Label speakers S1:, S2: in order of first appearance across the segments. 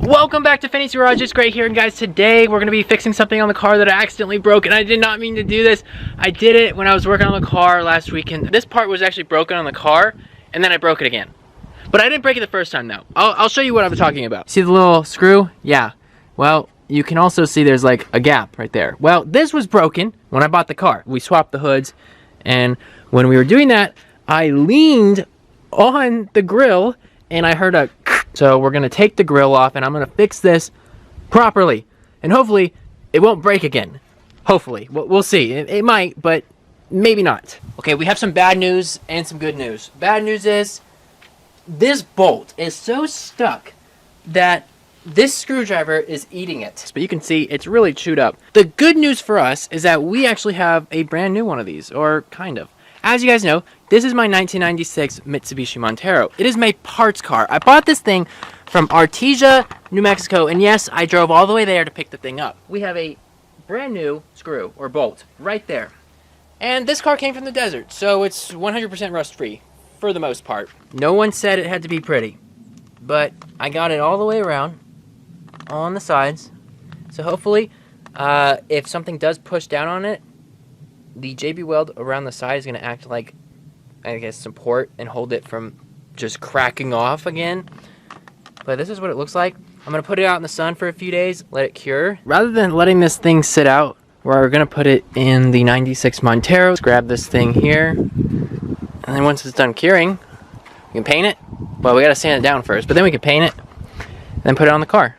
S1: Welcome back to Phinys Garage. It's Great here, and guys, today we're going to be fixing something on the car that I accidentally broke, and I did not mean to do this. I did it when I was working on the car last weekend. This part was actually broken on the car, and then I broke it again. But I didn't break it the first time, though. I'll show you what I'm talking about. See the little screw? Yeah. Well, you can also see there's like a gap right there. Well, this was broken when I bought the car. We swapped the hoods, and when we were doing that, I leaned on the grill, and I heard a... So we're gonna take the grill off, and I'm gonna fix this properly, and hopefully it won't break again. Hopefully. We'll see. It might, but maybe not. Okay, we have some bad news and some good news. Bad news is this bolt is so stuck that this screwdriver is eating it. But you can see it's really chewed up. The good news for us is that we actually have a brand new one of these, or kind of. As you guys know, this is my 1996 Mitsubishi Montero. It is my parts car. I bought this thing from Artesia, New Mexico, and yes, I drove all the way there to pick the thing up. We have a brand new screw, or bolt, right there. And this car came from the desert, so it's 100% rust-free, for the most part. No one said it had to be pretty, but I got it all the way around, on the sides. So hopefully, if something does push down on it, the JB weld around the side is going to act like, I guess, support and hold it from just cracking off again. But this is what it looks like. I'm going to put it out in the sun for a few days, let it cure. Rather than letting this thing sit out, we're going to put it in the 96 Montero. Let's grab this thing here. And then once it's done curing, we can paint it. Well, we got to sand it down first, but then we can paint it and then put it on the car.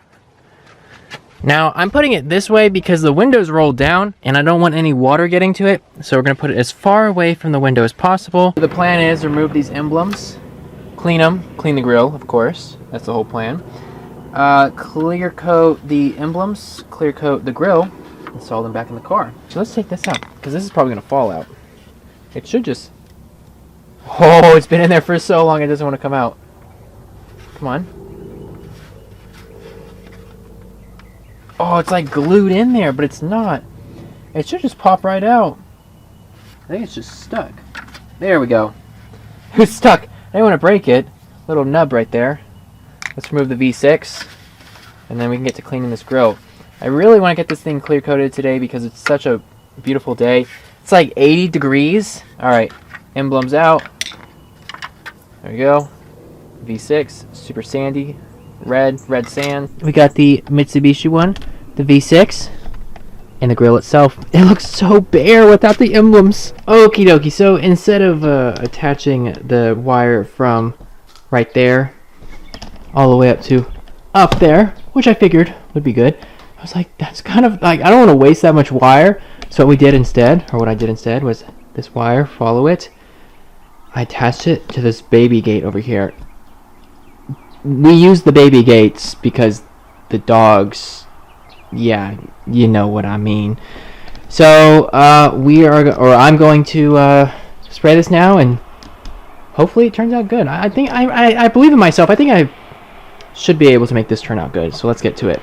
S1: Now, I'm putting it this way because the window's rolled down and I don't want any water getting to it. So we're going to put it as far away from the window as possible. The plan is remove these emblems, clean them, clean the grill, of course. That's the whole plan. Clear coat the emblems, clear coat the grill, install them back in the car. So let's take this out because this is probably going to fall out. It should just... Oh, it's been in there for so long it doesn't want to come out. Come on. Oh, it's like glued in there, but it's not. It should just pop right out. I think it's just stuck. There we go. It's stuck. I didn't want to break it. Little nub right there. Let's remove the V6, and then we can get to cleaning this grill. I really want to get this thing clear coated today because it's such a beautiful day. It's like 80 degrees. All right, emblems out. There we go. V6, super sandy. Red sand. We got the Mitsubishi one, the V6, and the grill itself. It looks so bare without the emblems. Okie dokie. So instead of attaching the wire from right there all the way up there, which I figured would be good, I was like, that's kind of like, I don't want to waste that much wire. So what we did instead, or what I did instead, was this wire, follow it. I attached it to this baby gate over here. We use the baby gates because the dogs, yeah, you know what I mean. So I'm going to spray this now, and hopefully it turns out good. I think I believe in myself. I think I should be able to make this turn out good. So let's get to it.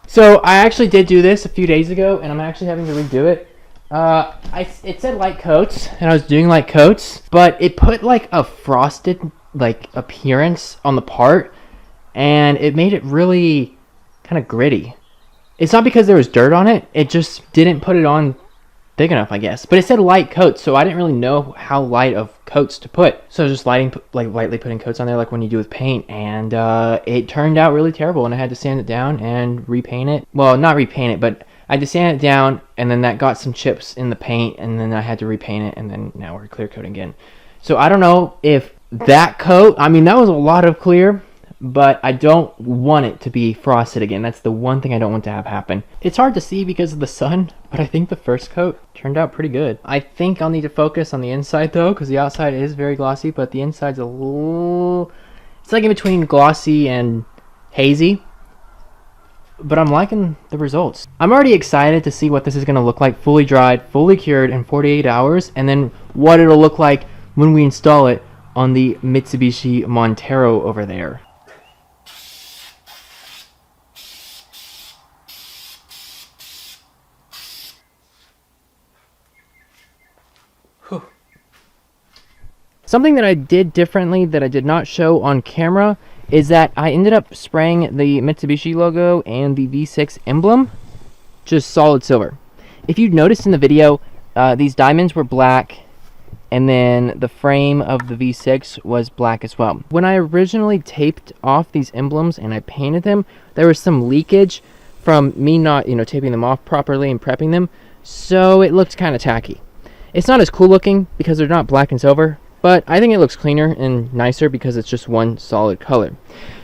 S1: So I actually did do this a few days ago, and I'm actually having to redo it. It said light coats, and I was doing light coats, but it put like a frosted like appearance on the part, and it made it really kind of gritty. It's not because there was dirt on it; it just didn't put it on thick enough, I guess. But it said light coats, so I didn't really know how light of coats to put. So I was just lightly putting coats on there like when you do with paint, and it turned out really terrible, and I had to sand it down and repaint it. Well, not repaint it, but I had to sand it down, and then that got some chips in the paint, and then I had to repaint it, and then now we're clear coating again. So I don't know if that coat, I mean, that was a lot of clear, but I don't want it to be frosted again. That's the one thing I don't want to have happen. It's hard to see because of the sun, but I think the first coat turned out pretty good. I think I'll need to focus on the inside though, because the outside is very glossy, but the inside's a little... It's like in between glossy and hazy. but I'm liking the results. I'm already excited to see what this is going to look like fully dried, fully cured in 48 hours, and then what it'll look like when we install it on the Mitsubishi Montero over there. Whew. Something that I did differently that I did not show on camera is that I ended up spraying the Mitsubishi logo and the V6 emblem just solid silver. If you noticed in the video, these diamonds were black, and then the frame of the V6 was black as well. When I originally taped off these emblems and I painted them, there was some leakage from me not, taping them off properly and prepping them, so it looked kind of tacky. It's not as cool looking because they're not black and silver, but I think it looks cleaner and nicer because it's just one solid color.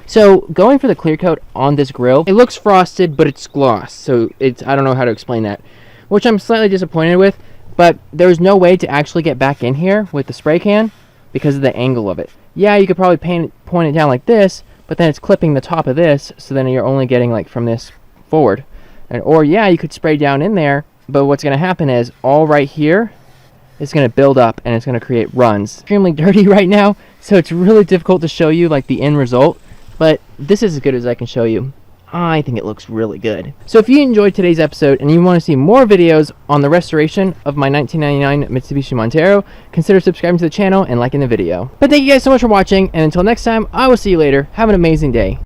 S1: So going for the clear coat on this grill, it looks frosted, but it's gloss, so I don't know how to explain that, which I'm slightly disappointed with. But there's no way to actually get back in here with the spray can because of the angle of it. Yeah, you could probably point it down like this, but then it's clipping the top of this, so then you're only getting like from this forward. Or yeah, you could spray down in there, but what's going to happen is all right here is going to build up and it's going to create runs. Extremely dirty right now, so it's really difficult to show you like the end result, but this is as good as I can show you. I think it looks really good. So if you enjoyed today's episode and you want to see more videos on the restoration of my 1999 Mitsubishi Montero, consider subscribing to the channel and liking the video. But thank you guys so much for watching, and until next time, I will see you later. Have an amazing day.